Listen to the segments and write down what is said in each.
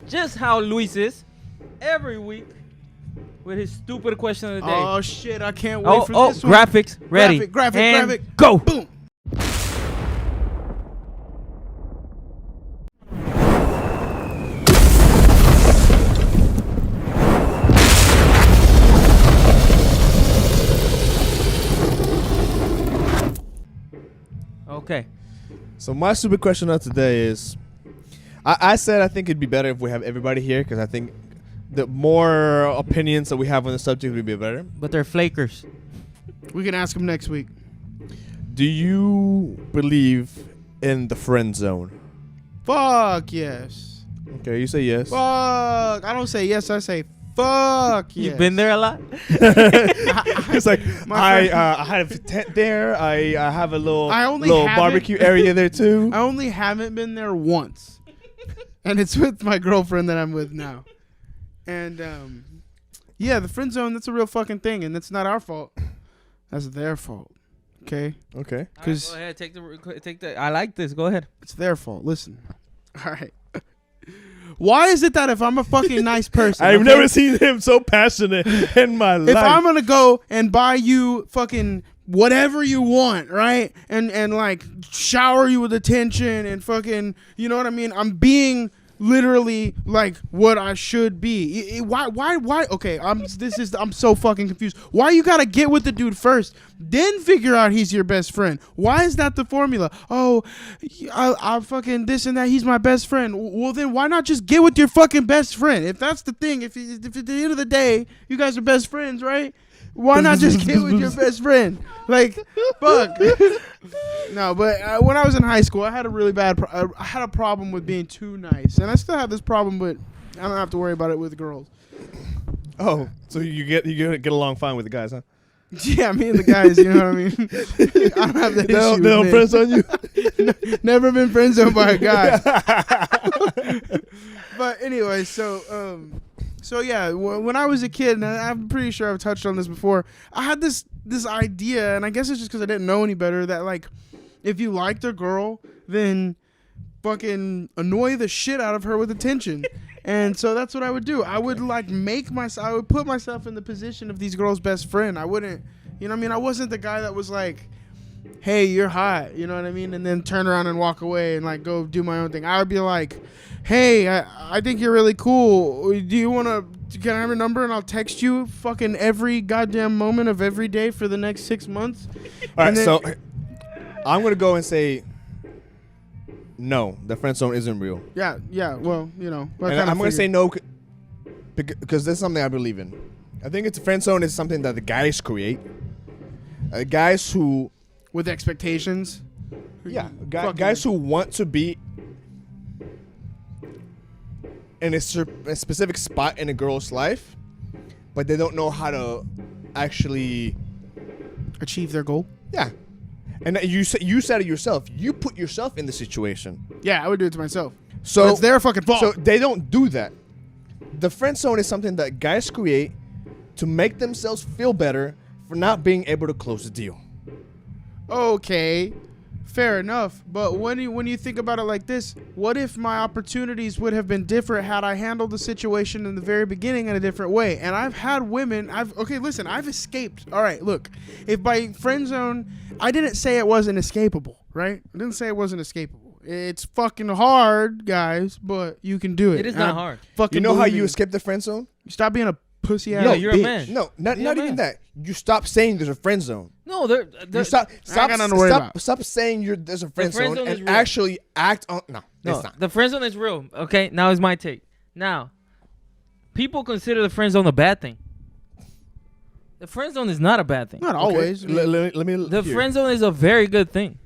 just how Luis is every week with his stupid question of the day. Oh shit! I can't wait for this one. Graphics ready. Graphic. Go. Boom. Okay. So my stupid question of today is, I said I think it'd be better if we have everybody here because I think the more opinions that we have on the subject would be better. But they're flakers. We can ask him next week. Do you believe in the friend zone? Fuck yes. Okay, you say yes. Fuck. I don't say yes. I say fuck yes. You've been there a lot? It's like My I have a tent there. I have a little I only little haven't- barbecue area there too. I only haven't been there once, and it's with my girlfriend that I'm with now. And yeah, the friend zone, that's a real fucking thing, and it's not our fault. That's their fault. Okay, Okay. because Go ahead, take the. I like this. Go ahead. it's their fault. Listen, all right. Why is it that if I'm a fucking nice person, I've okay, never seen him so passionate in my life. if I'm gonna go and buy you fucking whatever you want, right, and like shower you with attention and fucking, you know what I mean? I'm being literally like what I should be. Why? Okay, I'm so fucking confused. Why you gotta get with the dude first, then figure out he's your best friend? Why is that the formula? Oh, I fucking this and that. He's my best friend. Well, then why not just get with your fucking best friend? If that's the thing, if at the end of the day you guys are best friends, right? Why not just get with your best friend? Like, fuck. No, but when I was in high school, I had a really bad. I had a problem with being too nice, and I still have this problem, but I don't have to worry about it with girls. Oh, so you get along fine with the guys, huh? Yeah, me and the guys, you know what I mean. I don't have that issue. They don't with friends on you. Never been friend zoned by a guy. But anyway, so yeah, when I was a kid, and I'm pretty sure I've touched on this before, I had this idea, and I guess it's just because I didn't know any better, that like, if you liked a girl, then fucking annoy the shit out of her with attention. And so that's what I would do. I would like I would put myself in the position of these girls' best friend. I wouldn't, you know what I mean? I wasn't the guy that was like, hey, you're hot, you know what I mean? And then turn around and walk away and like go do my own thing. I would be like, hey, I think you're really cool. Do you want to, can I have your number and I'll text you fucking every goddamn moment of every day for the next 6 months? All right, then, so I'm going to go and say, no, the friend zone isn't real. Yeah, well, you know. And I'm going to say no because that's something I believe in. I think it's a friend zone is something that the guys create. Guys who... With expectations? Yeah, guys who want to be in a specific spot in a girl's life, but they don't know how to actually achieve their goal? Yeah. And you said it yourself. You put yourself in the situation. Yeah, I would do it to myself. So it's their fucking fault. So they don't do that. The friend zone is something that guys create to make themselves feel better for not being able to close the deal. Okay, fair enough. But when you think about it like this, what if my opportunities would have been different had I handled the situation in the very beginning in a different way? And I've had women. I've escaped. All right, look, if by friend zone, I didn't say it wasn't escapable, right? I didn't say it wasn't escapable. It's fucking hard, guys, but you can do it. It is not hard. Fucking you know how believe you me. escape the friend zone? Stop being a pussy ass. No, you're bitch. a man. No, not You're a even man. that. You stop saying there's a friend zone. No, You stop got nothing to worry about. stop saying there's a friend friend zone zone is and real. actually act on. No, it's not. the friend zone is real. Okay, now is my take. Now, people consider the friend zone a bad thing. The friend zone is not a bad thing. Not always. I mean, Let me. The friend zone is a very good thing,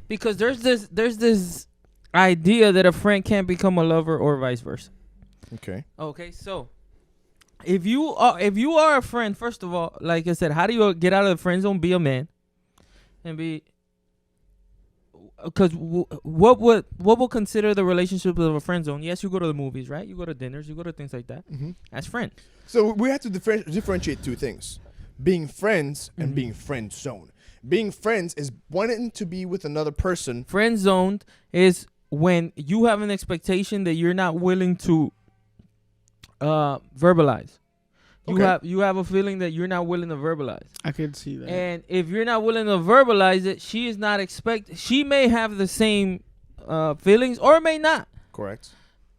because there's this idea that a friend can't become a lover or vice versa. Okay. Okay, so if you are a friend, first of all, like I said, how do you get out of the friend zone? Be a man, and be. Because what will consider the relationship of a friend zone? Yes, you go to the movies, right? You go to dinners, you go to things like that. Mm-hmm. That's friend. So we have to differentiate two things: being friends and being friend zoned. Being friends is wanting to be with another person. Friend zoned is when you have an expectation that you're not willing to verbalize. Okay. You have a feeling that you're not willing to verbalize. I could see that. And if you're not willing to verbalize it, she is not she may have the same feelings or may not. Correct.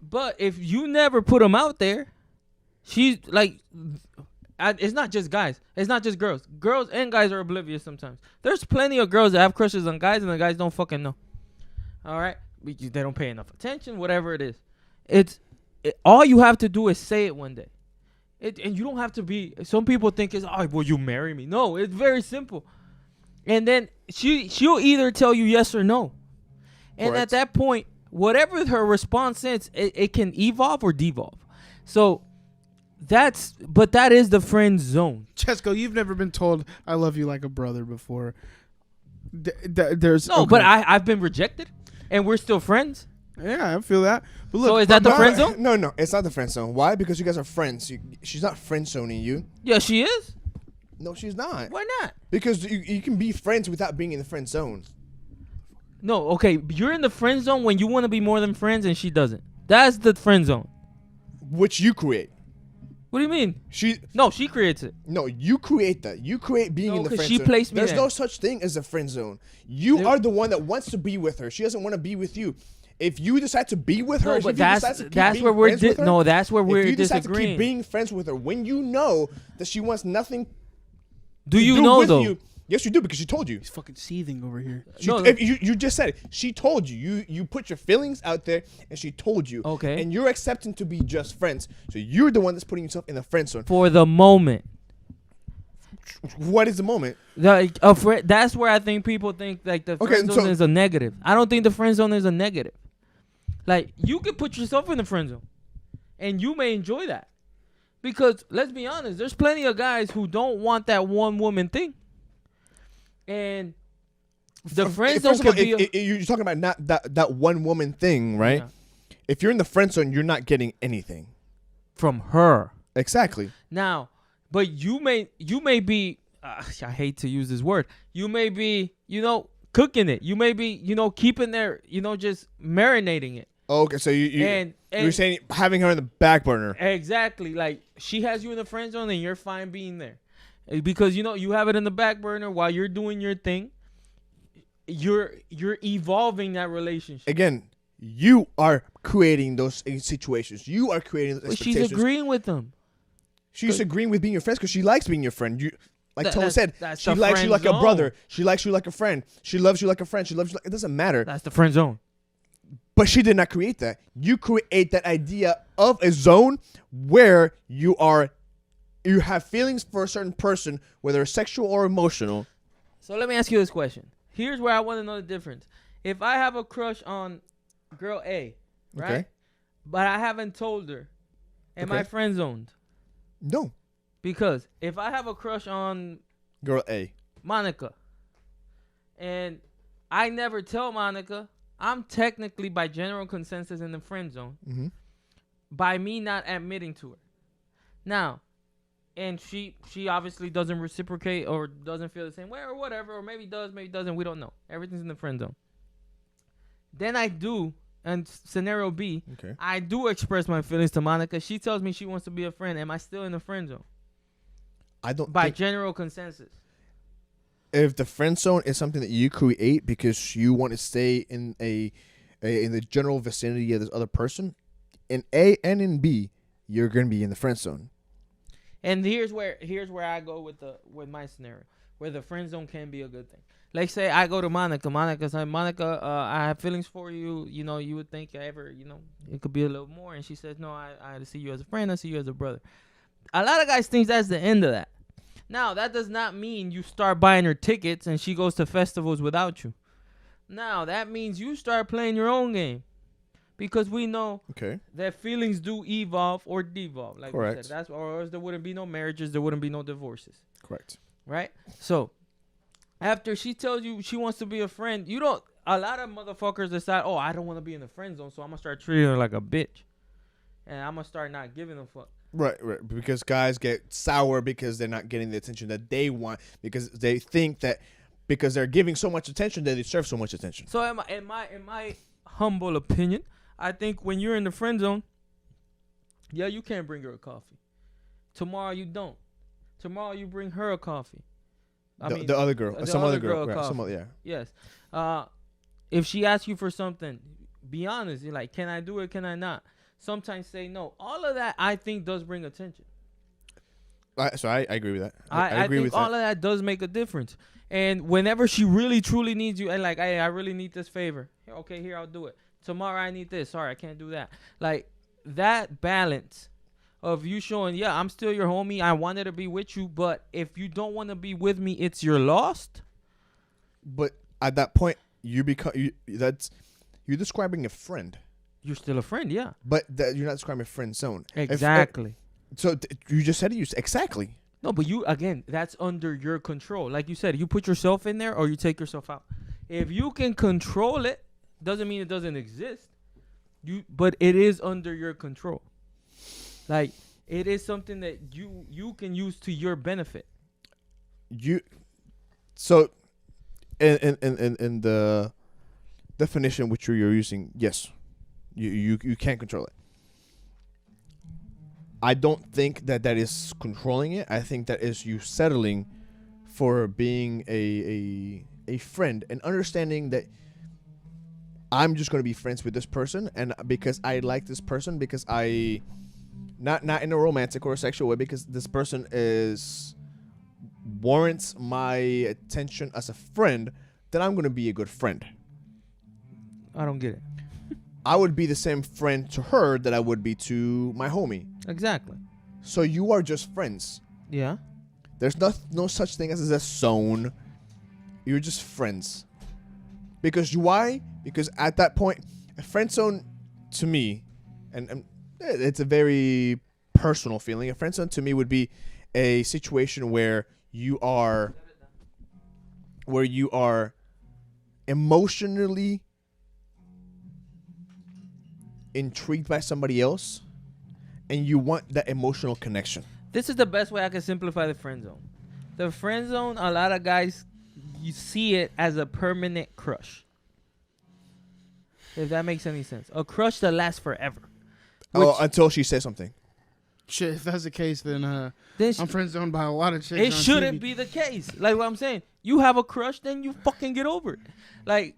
But if you never put them out there, she's like, it's not just guys. It's not just girls. Girls and guys are oblivious sometimes. There's plenty of girls that have crushes on guys and the guys don't fucking know. All right? They don't pay enough attention, whatever it is. All you have to do is say it one day. And you don't have to be, some people think it's, oh, will you marry me? No, it's very simple. And then she'll either tell you yes or no. And Correct. at that point, whatever her response is, it can evolve or devolve. So that is the friend zone. Chesco, you've never been told I love you like a brother before. There's No, okay. but I've been rejected and we're still friends. Yeah, I feel that. But look, So is that the No, friend zone? No, it's not the friend zone. Why? Because you guys are friends. She's not friend zoning you. Yeah, she is. No, she's not. Why not? Because you can be friends without being in the friend zone. No, okay, you're in the friend zone when you want to be more than friends and she doesn't. That's the friend zone. Which you create. What do you mean? She creates it. No, you create that. You create being No, in the 'cause friend she zone. placed me There's there. no such thing as a friend zone. You There- are the one that wants to be with her. She doesn't want to be with you. If you decide to be with her, No, if but you decide to keep that's being where we're friends with her, that's where if we're you decide to disagreeing. keep being friends with her when you know that she wants nothing Do to you do know with though? you. Yes, you do, because she told you. he's fucking seething over here. She, No, if you just said it. She told you. You put your feelings out there, and she told you. Okay. And you're accepting to be just friends. So you're the one that's putting yourself in the friend zone. For the moment. What is the moment? That's where I think people think like the Okay, friend zone so- is a negative. I don't think the friend zone is a negative. Like you can put yourself in the friend zone, and you may enjoy that, because let's be honest, there's plenty of guys who don't want that one woman thing, and the friend zone First of all, could be. you're talking about not that one woman thing, right? Yeah. If you're in the friend zone, you're not getting anything. From her. Exactly. Now, but you may be. I hate to use this word. You may be, cooking it. You may be, keeping there, just marinating it. Okay, so And you're saying having her in the back burner. exactly, like she has you in the friend zone and you're fine being there, because you have it in the back burner while you're doing your thing. You're evolving that relationship. Again, you are creating those situations. You are creating those But expectations. she's agreeing with them. She's agreeing with being your friends because she likes being your friend. You, like Tone That's- said, that's she the likes you friend like a zone. brother. She likes you like a friend. She loves you like a friend. She loves you like, it doesn't matter. That's the friend zone. But she did not create that. You create that idea of a zone where you have feelings for a certain person, whether sexual or emotional. So let me ask you this question. Here's where I want to know the difference. If I have a crush on girl A, right? Okay. But I haven't told her, am I Okay. friend zoned? No. Because if I have a crush on Girl A. Monica and I never tell Monica, I'm technically by general consensus in the friend zone Mm-hmm. by me not admitting to her. Now, and she obviously doesn't reciprocate or doesn't feel the same way or whatever, or maybe does, maybe doesn't, we don't know. Everything's in the friend zone. Then I do, and scenario B, Okay. I do express my feelings to Monica. She tells me she wants to be a friend. Am I still in the friend zone? I don't By think general consensus. if the friend zone is something that you create because you want to stay in in the general vicinity of this other person, in A and in B, you're going to be in the friend zone. And here's where I go with my scenario, where the friend zone can be a good thing. Like say I go to Monica. Monica says, Monica, I have feelings for you. You would think it could be a little more. And she says, no, I see you as a friend. I see you as a brother. A lot of guys think that's the end of that. Now, that does not mean you start buying her tickets and she goes to festivals without you. Now, that means you start playing your own game. Because we know Okay. that feelings do evolve or devolve. Like we Correct. said. Or else there wouldn't be no marriages, there wouldn't be no divorces. Correct. Right? So, after she tells you she wants to be a friend, a lot of motherfuckers decide, oh, I don't want to be in the friend zone, so I'm going to start treating her like a bitch. And I'm going to start not giving a fuck. Right. Because guys get sour because they're not getting the attention that they want, because they think that because they're giving so much attention, they deserve so much attention. So in my humble opinion, I think when you're in the friend zone, Yeah, you can't bring her a coffee. Tomorrow you don't. Tomorrow you bring her a coffee. The other girl, the some other other girl, girl right, some coffee. other, yeah. Yes. If she asks you for something, be honest. You're like, can I do it? Can I not? Sometimes say no. All of that, I think, does bring attention. So I agree with that. I agree think with all that. of that does make a difference. And whenever she really, truly needs you, and like, hey, I really need this favor. Okay, here, I'll do it. Tomorrow I need this. Sorry, I can't do that. Like, that balance of you showing, yeah, I'm still your homie. I wanted to be with you. But if you don't want to be with me, it's your lost. But at that point, you're describing a friend. You're still a friend, yeah. But you're not describing a friend zone. Exactly. You just said it. Exactly. No, but you, again, that's under your control. Like you said, you put yourself in there or you take yourself out. If you can control it, doesn't mean it doesn't exist. But it is under your control. Like, it is something that you can use to your benefit. So, in the definition which you're using, yes, you can't control it. I don't think that is controlling it. I think that is you settling for being a friend and understanding that I'm just going to be friends with this person, and because I like this person, because I not in a romantic or a sexual way, because this person warrants my attention as a friend, then I'm going to be a good friend. I don't get it. I would be the same friend to her that I would be to my homie. Exactly. So you are just friends. Yeah. There's no such thing as a zone. You're just friends. Why? Because at that point, a friend zone to me, and it's a very personal feeling. A friend zone to me would be a situation where you are emotionally intrigued by somebody else and you want that emotional connection. This is the best way I can simplify the friend zone. The friend zone, a lot of guys, you see it as a permanent crush. If that makes any sense. A crush that lasts forever. Until she says something. Shit, if that's the case, then I'm Then friend zoned by a lot of chicks. it on shouldn't TV. be the case. Like what I'm saying. You have a crush, then you fucking get over it. Like,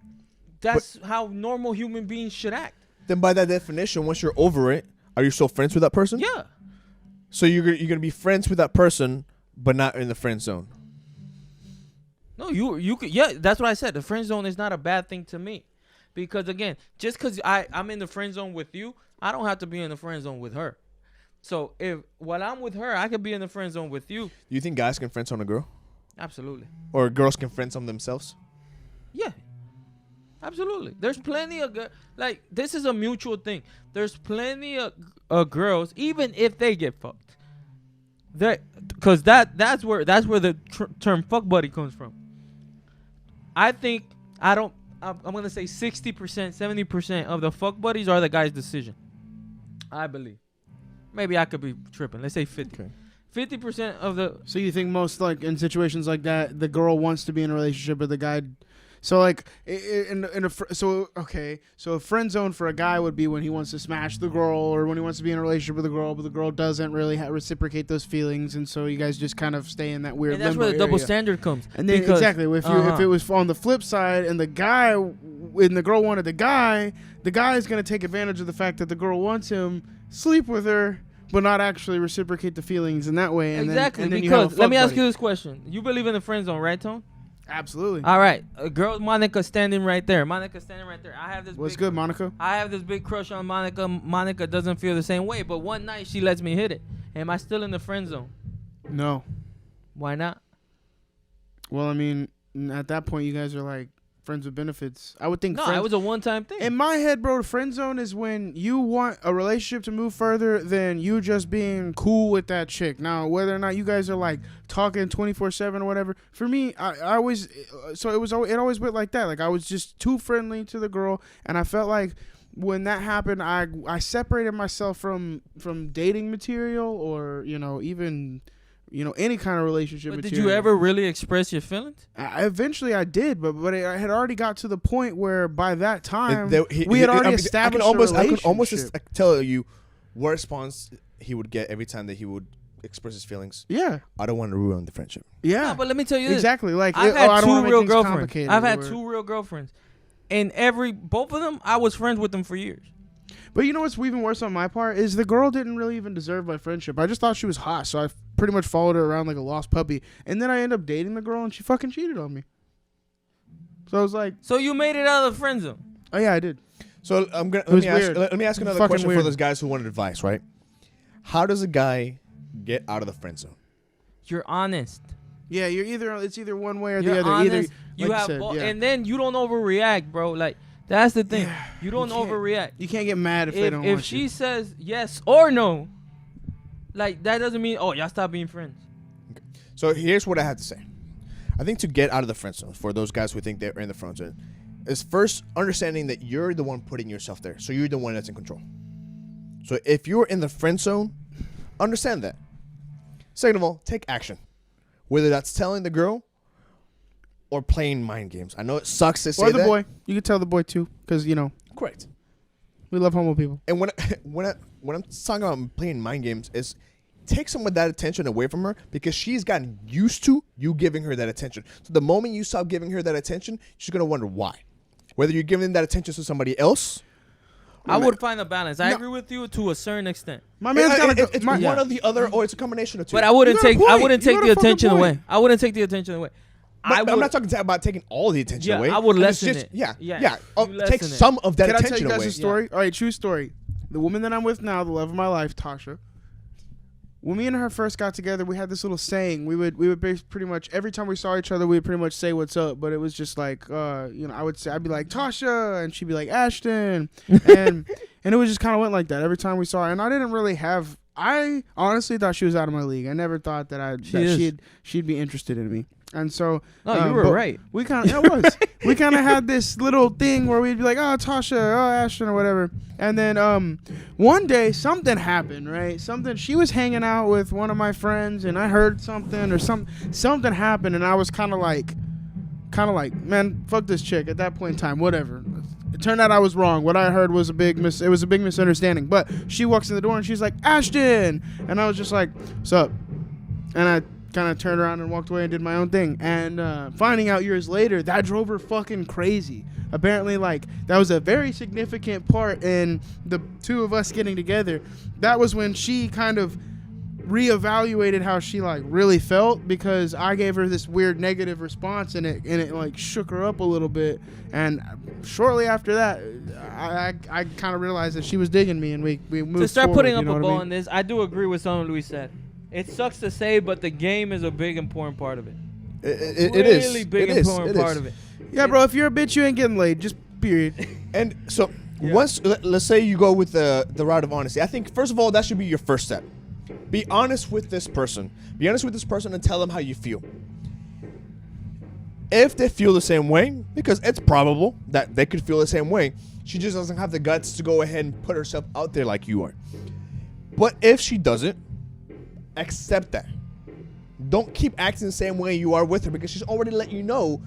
that's how normal human beings should act. Then by that definition, once you're over it, are you still friends with that person? Yeah. So you're gonna be friends with that person, but not in the friend zone. No, you could. Yeah, that's what I said. The friend zone is not a bad thing to me, because again, just because I'm in the friend zone with you, I don't have to be in the friend zone with her. So while I'm with her, I could be in the friend zone with you. Do you think guys can friend zone a girl, Absolutely. or girls can friend zone themselves? Yeah. Absolutely. There's plenty of like, this is a mutual thing. There's plenty of girls, even if they get fucked. Because that's where the term fuck buddy comes from. I think I'm gonna say 60%, 70% of the fuck buddies are the guy's decision. I believe. Maybe I could be tripping. Let's say 50. Okay. 50% of the. So you think most, like, in situations like that, the girl wants to be in a relationship with the guy. So like so a friend zone for a guy would be when he wants to smash the girl, or when he wants to be in a relationship with a girl, but the girl doesn't really reciprocate those feelings, and so you guys just kind of stay in that weird. And that's limbo where the double area. standard comes. And then exactly, if it was on the flip side, and the girl wanted the guy is gonna take advantage of the fact that the girl wants him, sleep with her, but not actually reciprocate the feelings in that way. And exactly. Then you have a Because let me fuck ask buddy. you this question: you believe in the friend zone, right, Tone? Absolutely. All right, girl, Monica standing right there. Monica standing right there. I have this. What's good, Monica? I have this big crush on Monica. Monica doesn't feel the same way, but one night she lets me hit it. Am I still in the friend zone? No. Why not? Well, I mean, at that point, you guys are like friends with benefits. I would think. No, it was a one-time thing. In my head, bro, the friend zone is when you want a relationship to move further than you just being cool with that chick. Now, whether or not you guys are like talking 24/7 or whatever, for me, I always, so it always went like that. Like, I was just too friendly to the girl, and I felt like when that happened, I separated myself from dating material, or even any kind of relationship but material. did you ever really express your feelings? Eventually I did, but I had already got to the point where by that time We we had already established I can a relationship. almost tell you what response he would get every time that he would express his feelings. Yeah. I don't want to ruin the friendship. Yeah. No, but let me tell you this. Exactly. Like I've I had don't wanna two make real things girlfriends. complicated I've had or- 2 real girlfriends, and both of them, I was friends with them for years. But you know what's even worse on my part is the girl didn't really even deserve my friendship. I just thought she was hot, so I pretty much followed her around like a lost puppy. And then I ended up dating the girl, and she fucking cheated on me. So I was like, So you made it out of the friend zone. oh yeah, I did. So I'm gonna was weird. let me ask another Fucking question for weird. those guys who wanted advice. Right? How does a guy get out of the friend zone? You're honest. Yeah, it's either one way or You're the other. honest. Either You like have, said, yeah. and then you don't overreact, bro. Like that's the thing. You don't can't- overreact. You can't get mad if they don't If want she you. says yes or no, like that doesn't mean y'all stop being friends. So here's what I have to say. I think to get out of the friend zone, for those guys who think they're in the friend zone, is first understanding that you're the one putting yourself there. So you're the one that's in control. So if you're in the friend zone, understand that. Second of all, take action. Whether that's telling the girl or playing mind games. I know it sucks to say Or the that. boy. You could tell the boy too, because Correct. we love homo people. And when I'm talking about playing mind games, is take some of that attention away from her because she's gotten used to you giving her that attention. So the moment you stop giving her that attention, she's gonna wonder why. Whether you're giving that attention to somebody else, I would find a balance. I No. agree with you to a certain extent, My man's gotta go. it's my- one or the other, or it's a combination of two. but I wouldn't got a take. point. I wouldn't You take got the a fucking attention point. away. I wouldn't take the attention away. I'm not talking about taking all the attention Yeah, away. I would It's lessen just, it. Yeah, Yeah, yeah. you Take lessen it. some of that Can I tell attention you guys away. a story? All right, true story. The woman that I'm with now, the love of my life, Tasha. When me and her first got together, we had this little saying. We would pretty much every time we saw each other, we would pretty much say what's up. But it was just like, I'd be like Tasha, and she'd be like Ashton, and it was just kind of went like that every time we saw her. And I didn't really have. I honestly thought she was out of my league. I never thought that she'd be interested in me. And so, No, you were but right. We kind of we kind of had this little thing where we'd be like, oh Tasha, oh Ashton, or whatever. And then one day something happened, right? She was hanging out with one of my friends, and I heard something or something happened, and I was kind of like, man, fuck this chick. At that point in time, whatever. It turned out I was wrong. What I heard was a big misunderstanding. But she walks in the door and she's like, Ashton, and I was just like, what's up? And I kind of turned around and walked away and did my own thing. And finding out years later, that drove her fucking crazy. Apparently, like, that was a very significant part in the two of us getting together. That was when she kind of reevaluated how she like really felt, because I gave her this weird negative response, and it like shook her up a little bit. And shortly after that, I kind of realized that she was digging me, and we moved To start forward, putting you up know a what bow I mean? on this, I do agree with something Luis said. It sucks to say, but the game is a big important part of it. It is. Really big It is. important It part is. of it. Yeah, bro, if you're a bitch, you ain't getting laid. Just period. And so let's say you go with the route of honesty. I think first of all that should be your first step. Be honest with this person. Be honest with this person and tell them how you feel. If they feel the same way, because it's probable that they could feel the same way, she just doesn't have the guts to go ahead and put herself out there like you are. But if she doesn't, accept that. Don't keep acting the same way you are with her, because she's already let you know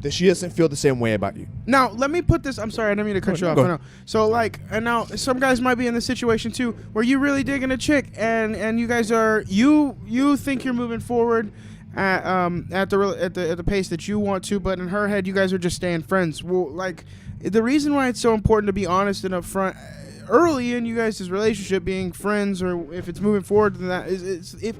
that she doesn't feel the same way about you. Now, let me put this. I'm sorry, I didn't mean to cut you off. Go I ahead. know. So, like, and now some guys might be in this situation too, where you really digging a chick, and you guys are you think you're moving forward at the pace that you want to, but in her head, you guys are just staying friends. Well, like, the reason why it's so important to be honest and upfront early in you guys' relationship, being friends, or if it's moving forward, then that is if.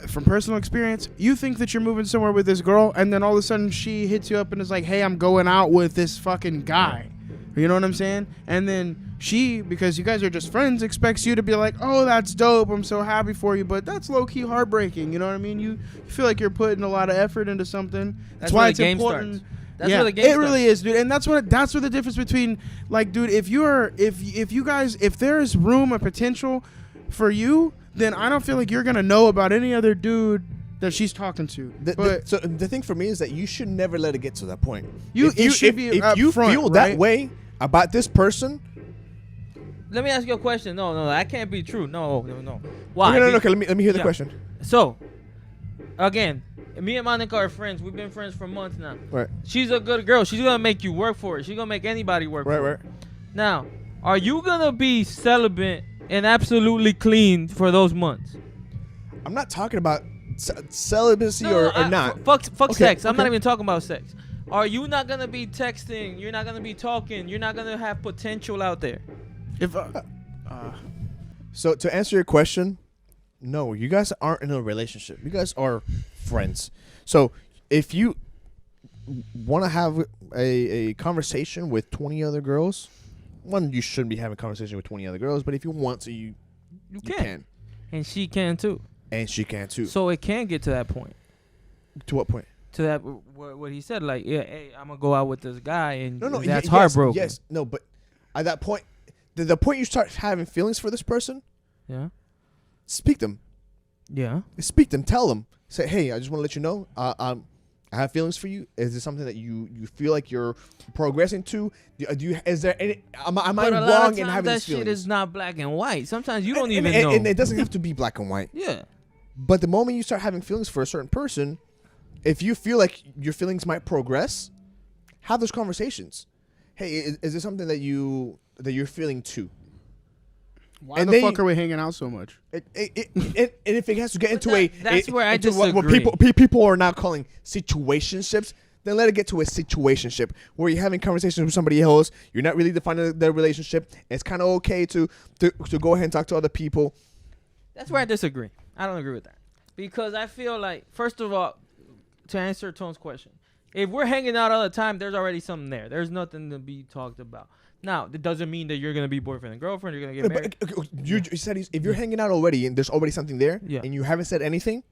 From personal experience, you think that you're moving somewhere with this girl, and then all of a sudden she hits you up and is like, hey, I'm going out with this fucking guy. You know what I'm saying? And then she, because you guys are just friends, expects you to be like, oh, that's dope, I'm so happy for you. But that's low-key heartbreaking, you know what I mean? You feel like you're putting a lot of effort into something. That's where why the it's game important. starts. That's yeah, where the game it starts. really is, dude. And that's where the difference between, like, dude, if there's room and potential for you, then I don't feel like you're gonna know about any other dude that she's talking to. So the thing for me is that you should never let it get to that point. It should be if you upfront, feel right? that way about this person, Let me ask you a question. No, that can't be true. No. Why? no. Okay, let me hear the Yeah. question. So, again, me and Monica are friends. We've been friends for months now. Right, She's a good girl. She's gonna make you work for it. She's gonna make anybody work for it. right. Now, Are you gonna be celibate and absolutely clean for those months? I'm not talking about celibacy or not. Fuck Okay, sex. I'm not okay. even talking about sex. Are you not gonna be texting? You're not gonna be talking. You're not gonna have potential out there. If So to answer your question, no, you guys aren't in a relationship. You guys are friends. So if you want to have a conversation with 20 other girls, one, you shouldn't be having a conversation with 20 other girls, but if you want to, you can. And she can too. And she can too. So it can get to that point. To what point? To that, what he said, like, yeah, hey, I'm gonna go out with this guy, and No, that's yes, heartbroken. Yes, no, but at that point, the point you start having feelings for this person, Yeah. speak them. Yeah. Speak them. Tell them. Say, hey, I just want to let you know, I have feelings for you. Is this something that you feel like you're progressing to? Do you? Is there any? Am I But a lot wrong of in times having that these shit feelings? is not black and white. Sometimes you don't and, even and, know. and it doesn't have to be black and white. Yeah. But the moment you start having feelings for a certain person, if you feel like your feelings might progress, have those conversations. Hey, is this something that you're feeling too? why and the then fuck are we hanging out so much? And if it has to get into that's where I into what disagree. people are now calling situationships, then let it get to a situationship where you're having conversations with somebody else. You're not really defining their relationship. It's kind of okay to go ahead and talk to other people. That's where I disagree. I don't agree with that. Because I feel like, first of all, to answer Tone's question, if we're hanging out all the time, there's already something there. There's nothing to be talked about. Now, that doesn't mean that you're going to be boyfriend and girlfriend. You're going to get married. But, you said if you're hanging out already and there's already something there, Yeah. and you haven't said anything,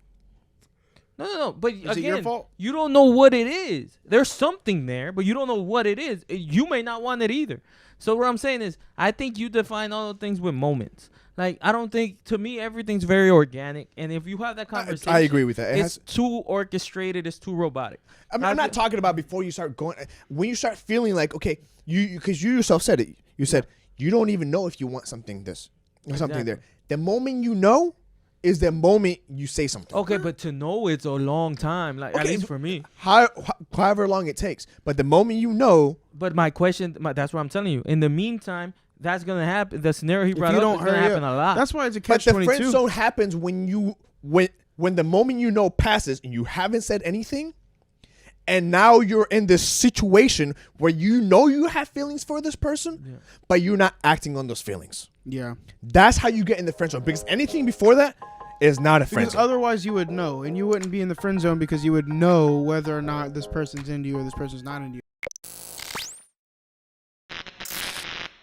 No. But Is it your again, fault? you don't know what it is. There's something there, but you don't know what it is. You may not want it either. So what I'm saying is, I think you define all the things with moments. Like, I don't think, to me, everything's very organic. And if you have that conversation, I agree with that. It's too orchestrated. It's too robotic. I'm not talking about before you start going. When you start feeling like, okay, because you yourself said it. You said you don't even know if you want something this or something there. The moment you know is the moment you say something. Okay, but to know it's a long time. Like, at Okay, least for me. However long it takes. But the moment you know, But my question, that's what I'm telling you. In the meantime, that's going to happen. The scenario he brought you up don't is going to hurry happen up. a lot. That's why it's a but the friend catch-22. zone happens when the moment you know passes and you haven't said anything. And now you're in this situation where you know you have feelings for this person, but you're not acting on those feelings. Yeah. That's how you get in the friend zone. Because anything before that is not a friend Because zone. otherwise you would know, and you wouldn't be in the friend zone because you would know whether or not this person's into you or this person's not into you.